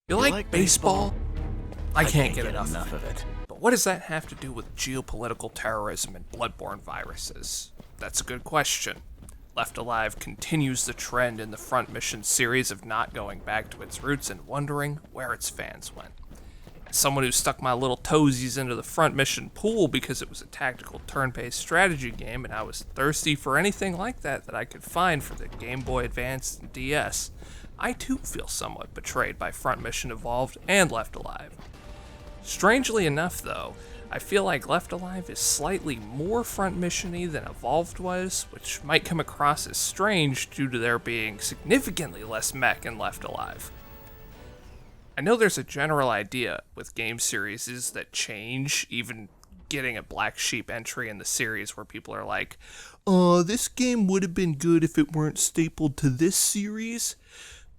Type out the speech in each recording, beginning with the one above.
You like baseball? I can't get enough of it. But what does that have to do with geopolitical terrorism and bloodborne viruses? That's a good question. Left Alive continues the trend in the Front Mission series of not going back to its roots and wondering where its fans went. As someone who stuck my little toesies into the Front Mission pool because it was a tactical turn-based strategy game and I was thirsty for anything like that I could find for the Game Boy Advance and DS, I too feel somewhat betrayed by Front Mission Evolved and Left Alive. Strangely enough, though, I feel like Left Alive is slightly more Front Mission-y than Evolved was, which might come across as strange due to there being significantly less mech in Left Alive. I know there's a general idea with game series that change, even getting a Black Sheep entry in the series where people are like, this game would have been good if it weren't stapled to this series,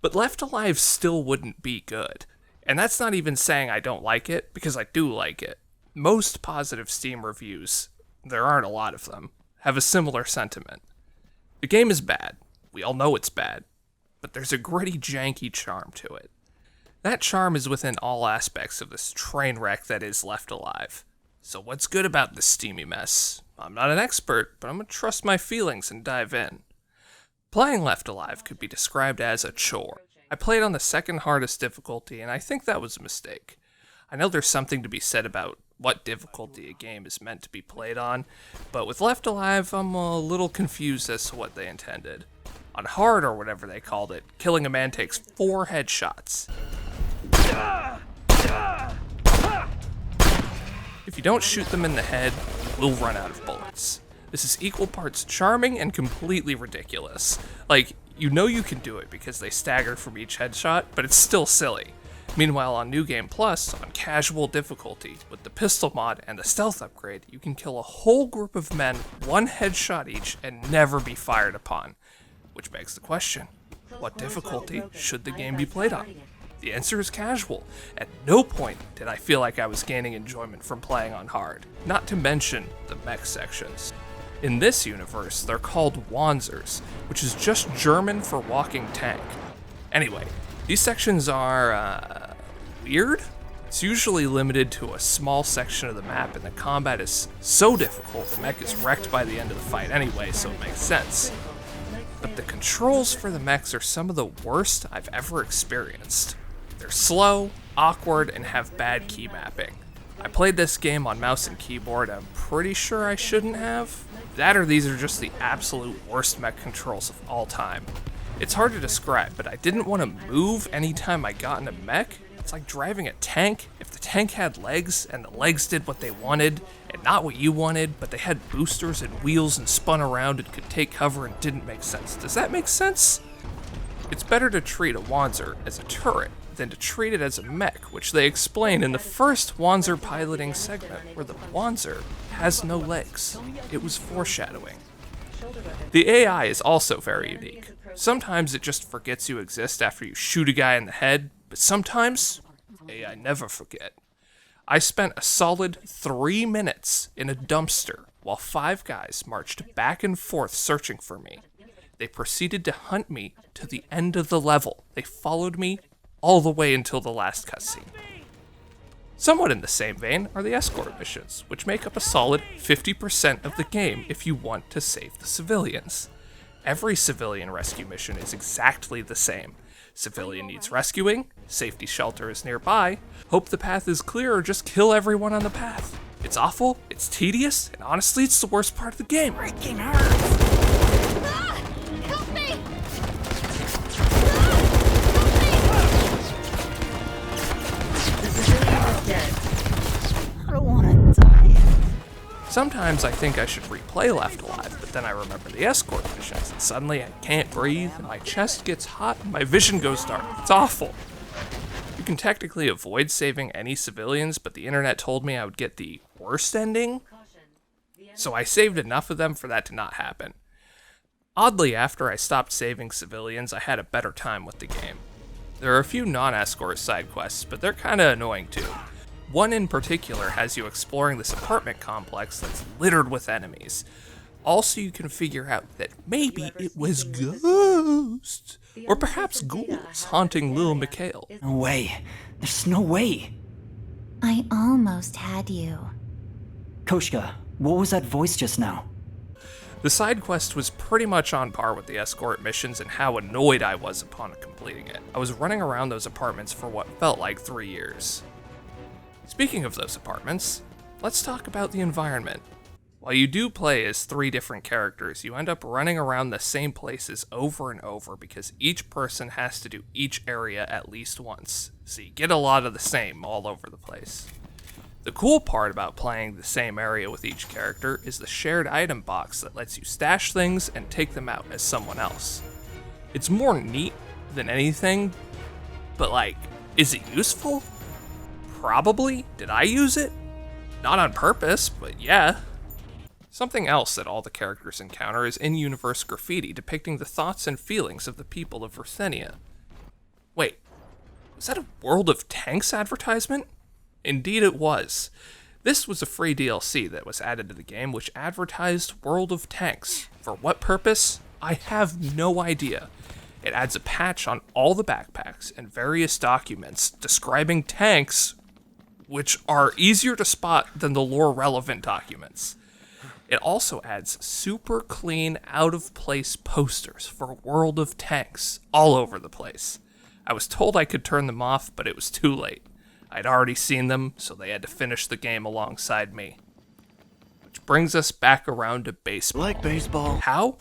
but Left Alive still wouldn't be good. And that's not even saying I don't like it, because I do like it. Most positive Steam reviews, there aren't a lot of them, have a similar sentiment. The game is bad. We all know it's bad. But there's a gritty, janky charm to it. That charm is within all aspects of this train wreck that is Left Alive. So what's good about this steamy mess? I'm not an expert, but I'm gonna trust my feelings and dive in. Playing Left Alive could be described as a chore. I played on the second hardest difficulty, and I think that was a mistake. I know there's something to be said about what difficulty a game is meant to be played on, but with Left Alive, I'm a little confused as to what they intended. On hard, or whatever they called it, killing a man takes 4 headshots. If you don't shoot them in the head, you will run out of bullets. This is equal parts charming and completely ridiculous. Like, you know you can do it because they stagger from each headshot, but it's still silly. Meanwhile, on New Game Plus, on casual difficulty, with the pistol mod and the stealth upgrade, you can kill a whole group of men, 1 headshot each, and never be fired upon. Which begs the question, what difficulty should the game be played on? The answer is casual. At no point did I feel like I was gaining enjoyment from playing on hard, not to mention the mech sections. In this universe, they're called Wanzers, which is just German for walking tank. Anyway, these sections are, weird? It's usually limited to a small section of the map, and the combat is so difficult the mech is wrecked by the end of the fight anyway, so it makes sense. But the controls for the mechs are some of the worst I've ever experienced. They're slow, awkward, and have bad key mapping. I played this game on mouse and keyboard, I'm pretty sure I shouldn't have. That or these are just the absolute worst mech controls of all time. It's hard to describe, but I didn't want to move anytime I got in a mech. It's like driving a tank. If the tank had legs, and the legs did what they wanted, and not what you wanted, but they had boosters and wheels and spun around and could take cover and didn't make sense. Does that make sense? It's better to treat a Wanzer as a turret than to treat it as a mech, which they explain in the first Wanzer piloting segment, where the Wanzer has no legs. It was foreshadowing. The AI is also very unique. Sometimes it just forgets you exist after you shoot a guy in the head, but sometimes AI never forget. I spent a solid 3 minutes in a dumpster while 5 guys marched back and forth searching for me. They proceeded to hunt me to the end of the level. They followed me all the way until the last cutscene. Somewhat in the same vein are the escort missions, which make up a solid 50% of the game if you want to save the civilians. Every civilian rescue mission is exactly the same. Civilian needs rescuing, safety shelter is nearby, hope the path is clear, or just kill everyone on the path. It's awful, it's tedious, and honestly it's the worst part of the game. Freaking hurts! Help me! I don't want to die. Sometimes I think I should replay Left Alive, but then I remember the escort missions, and suddenly I can't breathe, and my chest gets hot, and my vision goes dark. It's awful. You can technically avoid saving any civilians, but the internet told me I would get the worst ending, so I saved enough of them for that to not happen. Oddly, after I stopped saving civilians, I had a better time with the game. There are a few non-escort side quests, but they're kinda annoying too. One in particular has you exploring this apartment complex that's littered with enemies. Also, you can figure out that maybe it was ghosts, or perhaps ghouls haunting little Mikhail. No way. There's no way. I almost had you. Koshka, what was that voice just now? The side quest was pretty much on par with the escort missions and how annoyed I was upon completing it. I was running around those apartments for what felt like 3 years. Speaking of those apartments, let's talk about the environment. While you do play as 3 different characters, you end up running around the same places over and over because each person has to do each area at least once, so you get a lot of the same all over the place. The cool part about playing the same area with each character is the shared item box that lets you stash things and take them out as someone else. It's more neat than anything, but like, is it useful? Probably. Did I use it? Not on purpose, but yeah. Something else that all the characters encounter is in-universe graffiti depicting the thoughts and feelings of the people of Ruthenia. Wait, was that a World of Tanks advertisement? Indeed it was. This was a free DLC that was added to the game which advertised World of Tanks. For what purpose? I have no idea. It adds a patch on all the backpacks and various documents describing tanks, which are easier to spot than the lore-relevant documents. It also adds super clean, out-of-place posters for World of Tanks all over the place. I was told I could turn them off, but it was too late. I'd already seen them, so they had to finish the game alongside me. Which brings us back around to baseball. Like baseball. How?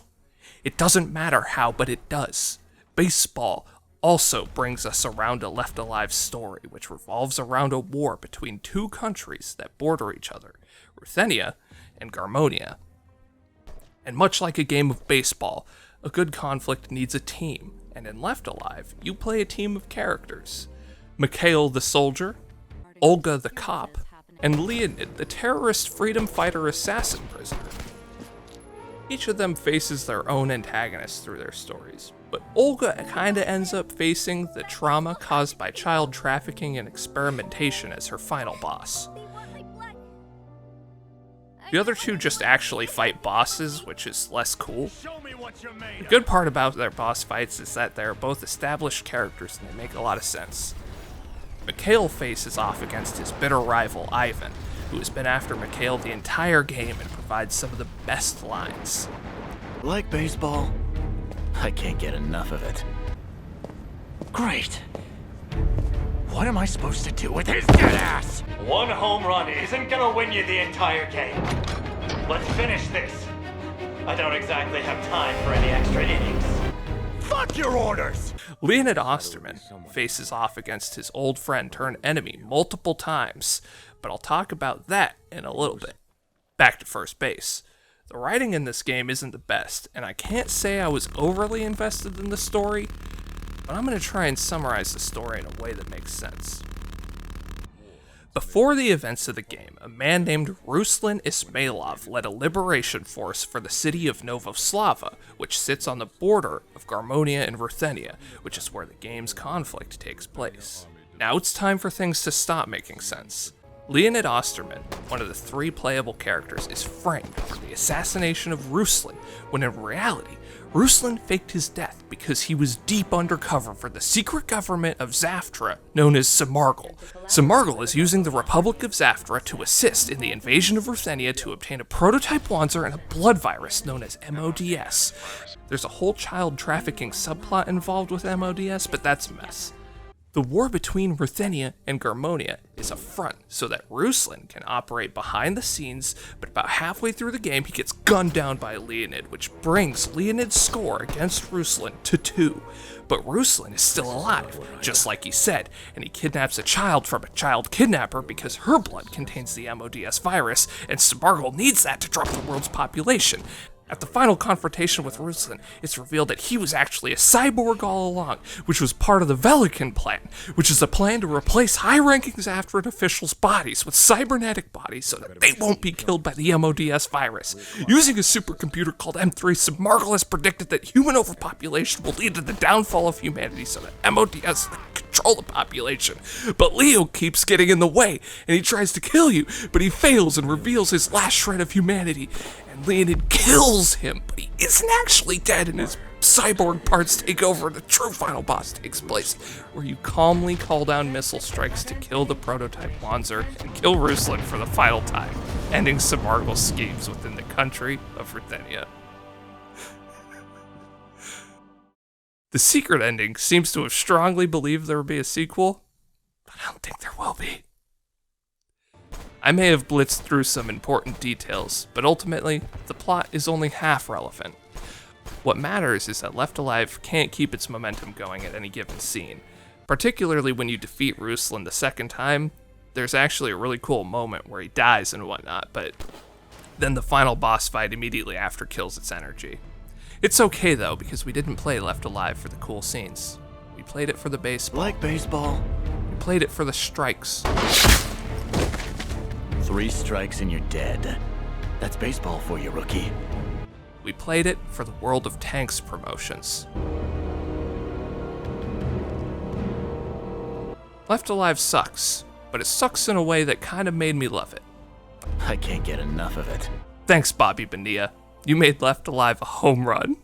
It doesn't matter how, but it does. Baseball also brings us around a Left Alive story, which revolves around a war between 2 countries that border each other, Ruthenia and Garmonia. And much like a game of baseball, a good conflict needs a team, and in Left Alive, you play a team of characters. Mikhail the soldier, Olga the cop, and Leonid the terrorist freedom fighter assassin prisoner. Each of them faces their own antagonists through their stories, but Olga kinda ends up facing the trauma caused by child trafficking and experimentation as her final boss. The other 2 just actually fight bosses, which is less cool. The good part about their boss fights is that they're both established characters and they make a lot of sense. Mikhail faces off against his bitter rival Ivan, who has been after Mikhail the entire game and provides some of the best lines. Like baseball. I can't get enough of it. Great. What am I supposed to do with his dead ass? One home run isn't gonna win you the entire game. Let's finish this. I don't exactly have time for any extra innings. Fuck your orders! Leonid Osterman faces off against his old friend turned enemy multiple times, but I'll talk about that in a little bit. Back to first base. The writing in this game isn't the best, and I can't say I was overly invested in the story, but I'm going to try and summarize the story in a way that makes sense. Before the events of the game, a man named Ruslan Ismailov led a liberation force for the city of Novoslava, which sits on the border of Garmonia and Ruthenia, which is where the game's conflict takes place. Now it's time for things to stop making sense. Leonid Osterman, one of the 3 playable characters, is framed for the assassination of Ruslan, when in reality, Ruslan faked his death because he was deep undercover for the secret government of Zaftra, known as Samargal. Samargal is using the Republic of Zaftra to assist in the invasion of Ruthenia to obtain a prototype Wanzer and a blood virus known as MODS. There's a whole child trafficking subplot involved with MODS, but that's a mess. The war between Ruthenia and Garmonia is a front so that Ruslan can operate behind the scenes, but about halfway through the game he gets gunned down by Leonid, which brings Leonid's score against Ruslan to 2. But Ruslan is still alive, just like he said, and he kidnaps a child from a child kidnapper because her blood contains the MODS virus, and Samargal needs that to drop the world's population. At the final confrontation with Ruslan, it's revealed that he was actually a cyborg all along, which was part of the Velikan plan, which is a plan to replace high-ranking Zafran officials' bodies with cybernetic bodies so that they won't be killed by the MODS virus. Using a supercomputer called M3, Samargal has predicted that human overpopulation will lead to the downfall of humanity so that MODS can control the population. But Leo keeps getting in the way, and he tries to kill you, but he fails and reveals his last shred of humanity. and Leonid kills him, but he isn't actually dead, and his cyborg parts take over. The true final boss takes place, where you calmly call down missile strikes to kill the prototype Wanzer and kill Ruslan for the final time, ending Cyborg's schemes within the country of Ruthenia. The secret ending seems to have strongly believed there would be a sequel, but I don't think there will be. I may have blitzed through some important details, but ultimately, the plot is only half relevant. What matters is that Left Alive can't keep its momentum going at any given scene. Particularly when you defeat Ruslan the second time, there's actually a really cool moment where he dies and whatnot, but then the final boss fight immediately after kills its energy. It's okay though, because we didn't play Left Alive for the cool scenes. We played it for the baseball. Like baseball? We played it for the strikes. 3 strikes and you're dead. That's baseball for you, rookie. We played it for the World of Tanks promotions. Left Alive sucks, but it sucks in a way that kind of made me love it. I can't get enough of it. Thanks, Bobby Bonilla. You made Left Alive a home run.